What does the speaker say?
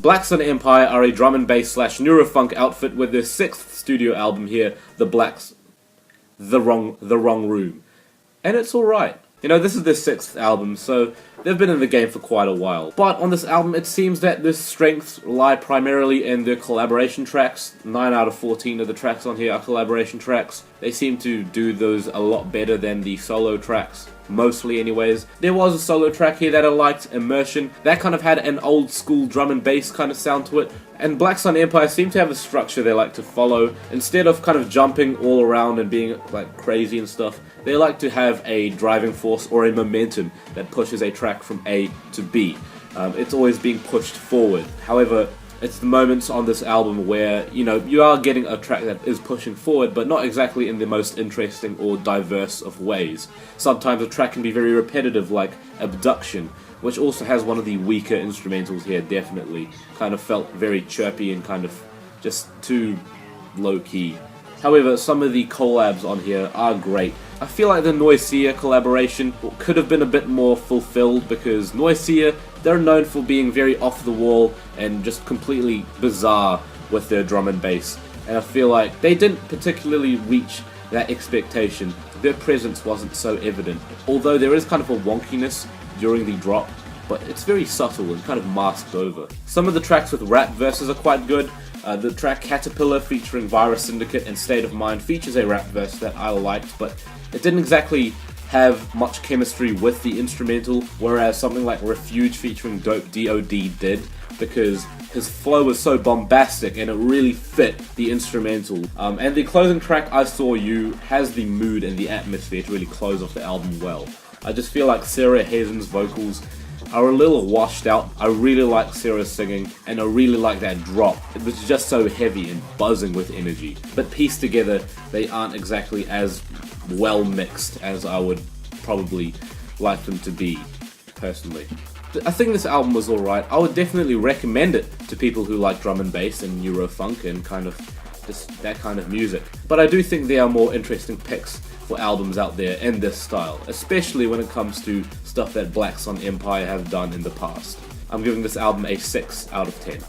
Black Sun Empire are a drum and bass slash neurofunk outfit with their 6th studio album here, The Wrong Room. And it's alright. You know, this is their 6th album, so they've been in the game for quite a while. But on this album, it seems that their strengths lie primarily in their collaboration tracks. 9 out of 14 of the tracks on here are collaboration tracks. They seem to do those a lot better than the solo tracks. Mostly anyways. There was a solo track here that I liked, Immersion. That kind of had an old school drum and bass kind of sound to it. And Black Sun Empire seem to have a structure they like to follow. Instead of kind of jumping all around and being like crazy and stuff, they like to have a driving force or a momentum that pushes a track from A to B. It's always being pushed forward. However, it's the moments on this album where, you know, you are getting a track that is pushing forward, but not exactly in the most interesting or diverse of ways. Sometimes a track can be very repetitive, like Abduction, which also has one of the weaker instrumentals here, definitely. Kind of felt very chirpy and kind of just too low-key. However, some of the collabs on here are great. I feel like the Noisia collaboration could have been a bit more fulfilled because Noisia, they're known for being very off-the-wall and just completely bizarre with their drum and bass. And I feel like they didn't particularly reach that expectation. Their presence wasn't so evident. Although there is kind of a wonkiness during the drop, but it's very subtle and kind of masked over. Some of the tracks with rap verses are quite good. The track Caterpillar featuring Virus Syndicate and State of Mind features a rap verse that I liked, but it didn't exactly have much chemistry with the instrumental, whereas something like Refuge featuring Dope D.O.D. did, because his flow was so bombastic and it really fit the instrumental. And the closing track, I Saw You, has the mood and the atmosphere to really close off the album well. I just feel like Sarah Hazen's vocals are a little washed out. I really like Sarah's singing, and I really like that drop. It was just so heavy and buzzing with energy. But pieced together, they aren't exactly as well mixed as I would probably like them to be, personally. I think this album was alright. I would definitely recommend it to people who like drum and bass and Neurofunk and kind of just that kind of music. But I do think there are more interesting picks for albums out there in this style, especially when it comes to stuff that Black Sun Empire have done in the past. I'm giving this album a 6 out of 10.